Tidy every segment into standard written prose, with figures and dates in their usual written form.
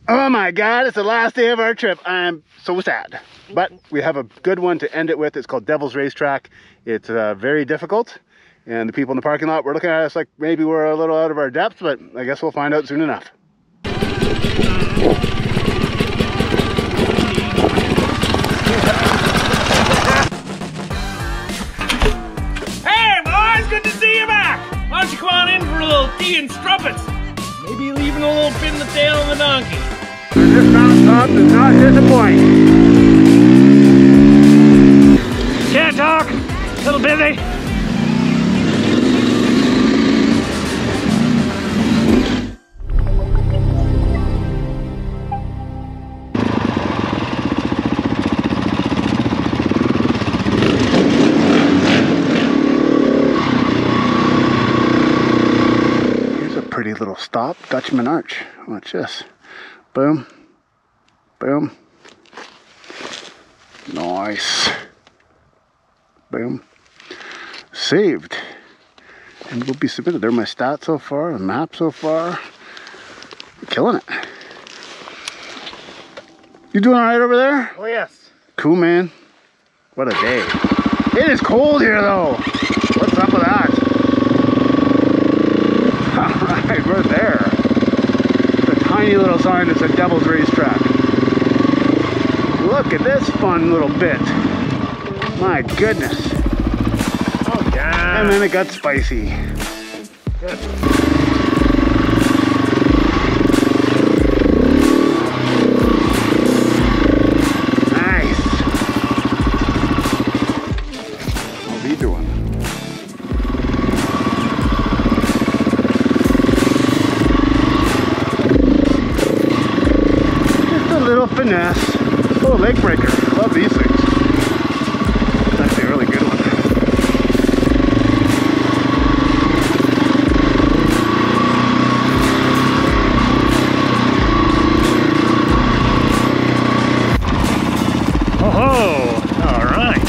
Oh my God, it's the last day of our trip. I'm so sad. But we have a good one to end it with. It's called Devil's Racetrack. It's very difficult. And the people in the parking lot were looking at us like maybe we're a little out of our depth, but I guess we'll find out soon enough. Hey boys, good to see you back. Why don't you come on in for a little tea and strumpets? Maybe leaving a little pin in the tail of the donkey. This mountaintop does not disappoint. Can't talk, a little busy. Pretty little stop, Dutchman Arch. Watch this. Boom. Boom. Nice. Boom. Saved. And will be submitted. They're my stats so far, the map so far. We're killing it. You doing alright over there? Oh yes. Cool, man. What a day. It is cold here though. What's up with that? Alright, we're there. The tiny little sign that said Devil's Racetrack. Look at this fun little bit. My goodness. Oh yeah. And then it got spicy. Good. Nice. How's he doing? Little finesse. Oh, leg breaker. Love these things. It's actually a really good one. Oh ho! All right.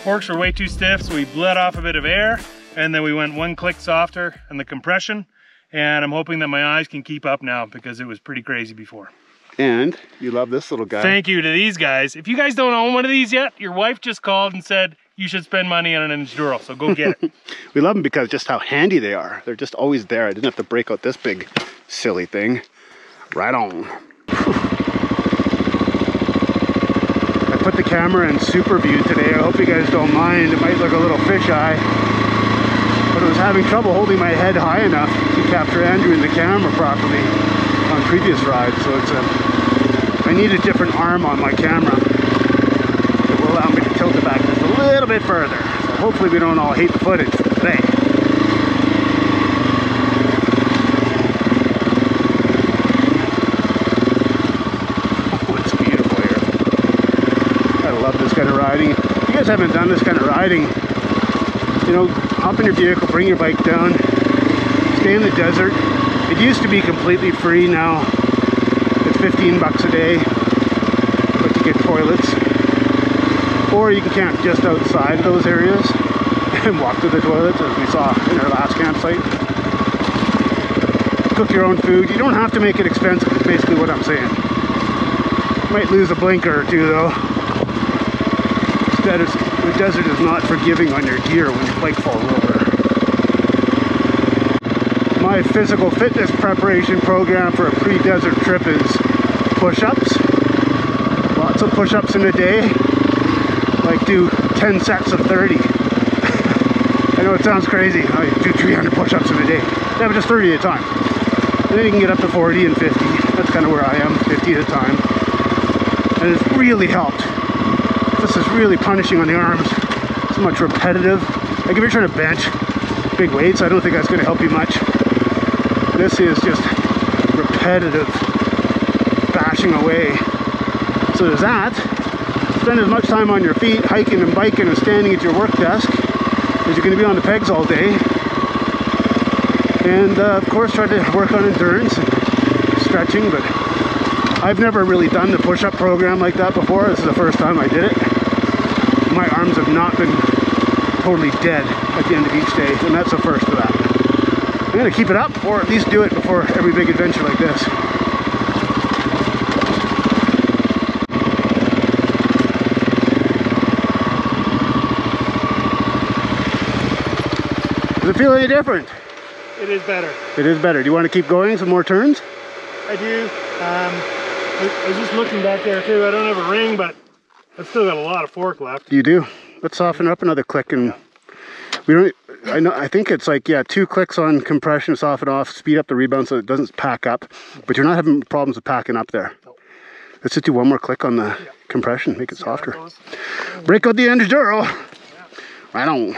Forks were way too stiff, so we bled off a bit of air, and then we went one click softer in the compression, and I'm hoping that my eyes can keep up now because it was pretty crazy before. And you love this little guy. Thank you to these guys. If you guys don't own one of these yet, your wife just called and said you should spend money on an Enduro, so go get it. We love them because just how handy they are. They're just always there. I didn't have to break out this big silly thing. Right on. I put the camera in super view today. I hope you guys don't mind. It might look a little fisheye, but I was having trouble holding my head high enough to capture Andrew in the camera properly on previous rides. So it's I need a different arm on my camera that will allow me to tilt it back just a little bit further. So hopefully we don't all hate the footage today. Love this kind of riding. If you guys haven't done this kind of riding, you know, hop in your vehicle, bring your bike down, stay in the desert. It used to be completely free. Now it's 15 bucks a day, but you get toilets, or you can camp just outside of those areas and walk to the toilets, as we saw in our last campsite. cook your own food. You don't have to make it expensive, is basically what I'm saying. You might lose a blinker or two though. The desert is not forgiving on your gear when your bike falls over. My physical fitness preparation program for a pre-desert trip is push-ups. Lots of push-ups in a day. Like do 10 sets of 30. I know it sounds crazy. I do 300 push-ups in a day. Yeah, but just 30 at a time. And then you can get up to 40 and 50. That's kind of where I am, 50 at a time. And it's really helped. This is really punishing on the arms. So much repetitive. Like if you're trying to bench big weights, I don't think that's going to help you much. This is just repetitive bashing away. So there's that. Spend as much time on your feet, hiking and biking and standing at your work desk, as you're going to be on the pegs all day. And of course try to work on endurance and stretching, but I've never really done the push-up program like that before. This is the first time I did it. My arms have not been totally dead at the end of each day, and that's the first of that. I'm going to keep it up, or at least do it before every big adventure like this. Does it feel any different? It is better. It is better. Do you want to keep going? Some more turns? I do. I was just looking back there too. I don't have a ring, but I've still got a lot of fork left. You do? Let's soften up another click, and we don't. I think it's like, yeah, 2 clicks on compression, soften off, speed up the rebound so it doesn't pack up. But you're not having problems with packing up there. No. Let's just do one more click on the compression, make it softer. Break out the enduro. Yeah. Right on.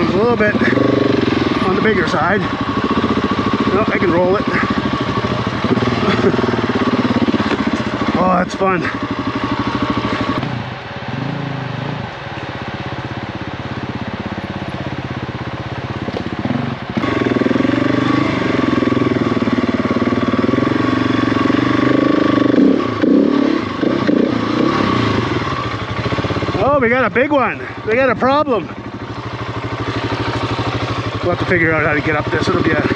A little bit on the bigger side. No, I can roll it. Oh, that's fun. Oh, we got a big one. We got a problem. We'll have to figure out how to get up this. It'll be a bit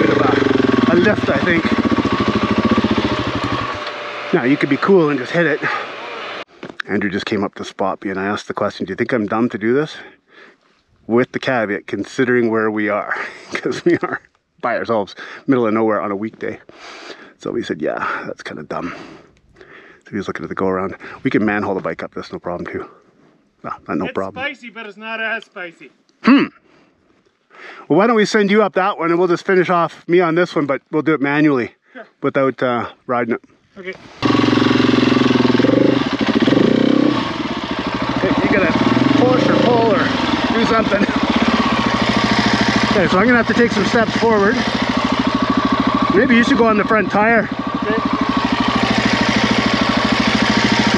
of a lift, I think. Now, you could be cool and just hit it. Andrew just came up to spot me and I asked the question, do you think I'm dumb to do this? With the caveat, considering where we are. Because we are by ourselves, middle of nowhere on a weekday. So we said, yeah, that's kind of dumb. So he was looking at the go around. We can manhole the bike up this, no problem too. No problem. It's spicy, but it's not as spicy. Well, why don't we send you up that one and we'll just finish off me on this one, but we'll do it manually without riding it. Okay. You gotta push or pull or do something. Okay, so I'm gonna have to take some steps forward. Maybe you should go on the front tire.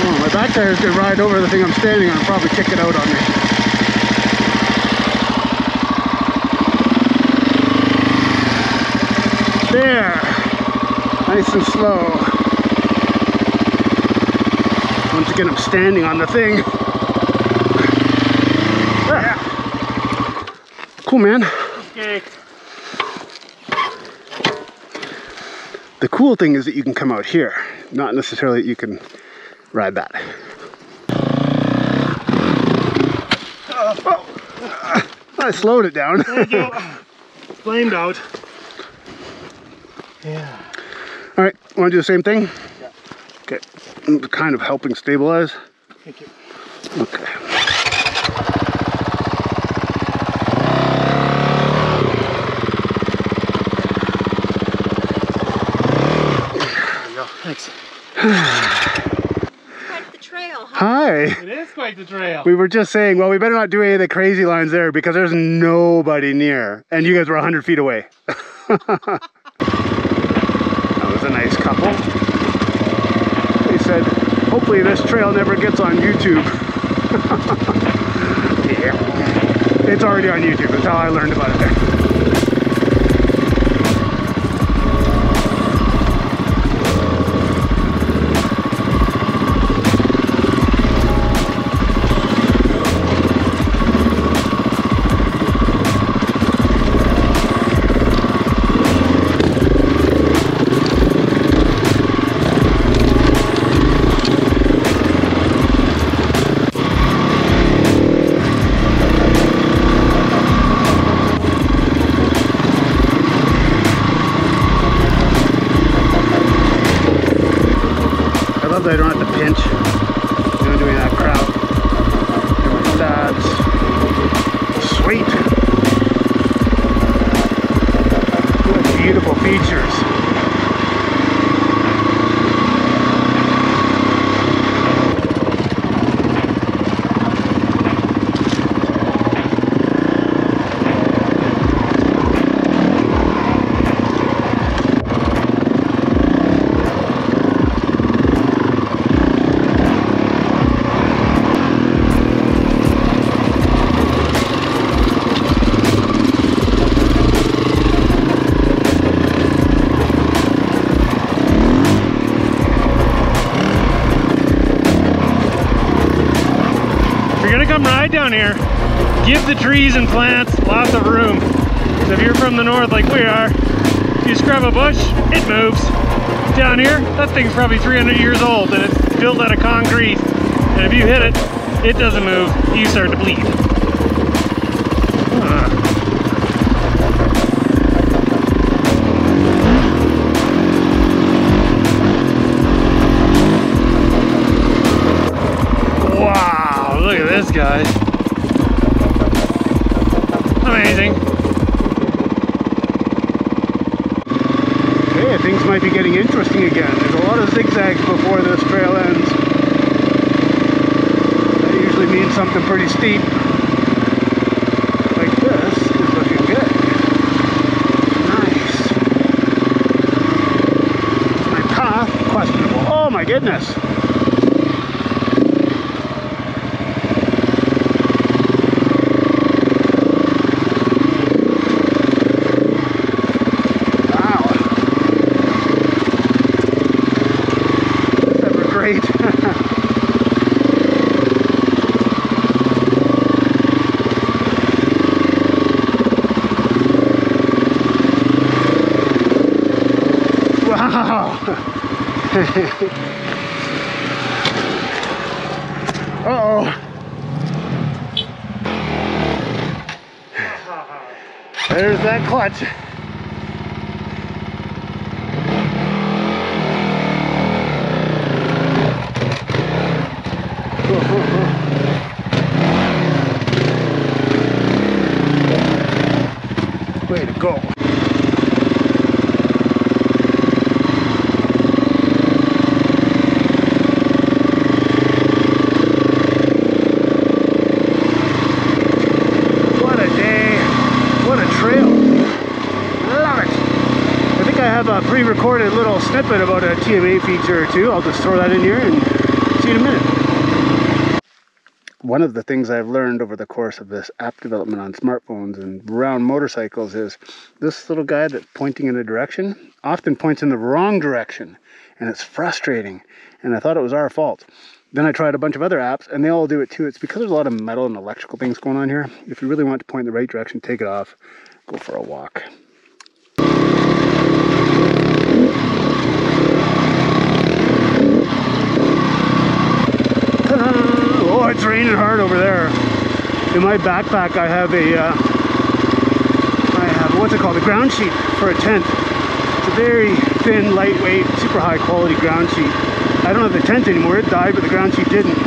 Oh, my back tire is going to ride over the thing I'm standing on and probably kick it out on me. There. Nice and slow. Once again, I'm standing on the thing. Yeah. Cool, man. Okay. The cool thing is that you can come out here. Not necessarily that you can ride that. I slowed it down. Thank you. Flamed out. Yeah. All right, want to do the same thing? Yeah. Okay, I'm kind of helping stabilize. Thank you. Okay. Thanks. Quite the trail, huh? Hi. It is quite the trail. We were just saying, well, we better not do any of the crazy lines there because there's nobody near. And you guys were 100 feet away. That was a nice couple. They said, hopefully this trail never gets on YouTube. Yeah. It's already on YouTube. That's how I learned about it there. I don't have to pinch. You know, doing that crap. That's sweet. What beautiful features. Ride down here, give the trees and plants lots of room. So if you're from the north like we are, if you scrub a bush, it moves. Down here, that thing's probably 300 years old and it's built out of concrete. And if you hit it, it doesn't move, you start to bleed. Wow, look at this guy. Amazing. Okay, things might be getting interesting again. There's a lot of zigzags before this trail ends. That usually means something pretty steep. Like this is looking good. Nice. My path, questionable. Oh my goodness. Wow! Uh-oh. There's that clutch. Way to go. A pre-recorded little snippet about a TMA feature or two. I'll just throw that in here and see you in a minute. One of the things I've learned over the course of this app development on smartphones and around motorcycles is this little guy that's pointing in a direction often points in the wrong direction, and it's frustrating, and I thought it was our fault. Then I tried a bunch of other apps and they all do it too. It's because there's a lot of metal and electrical things going on here. If you really want to point in the right direction, take it off, go for a walk. Oh, it's raining hard over there. In my backpack I have what's it called, a ground sheet for a tent. It's a very thin, lightweight, super high quality ground sheet. I don't have the tent anymore, it died, but the ground sheet didn't.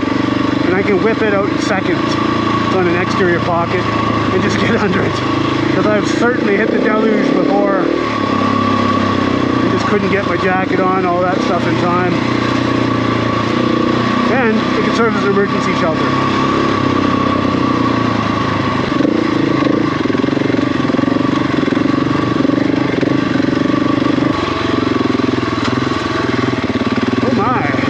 And I can whip it out in seconds. It's on an exterior pocket and just get under it. Because I've certainly hit the deluge before and just couldn't get my jacket on, all that stuff in time. And it could serve as an emergency shelter. Oh my.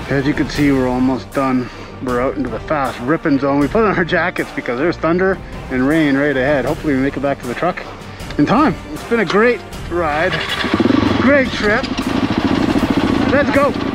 As you can see, we're almost done. We're out into the fast ripping zone. We put on our jackets because there's thunder and rain right ahead. Hopefully we make it back to the truck in time. It's been a great ride, great trip. Let's go.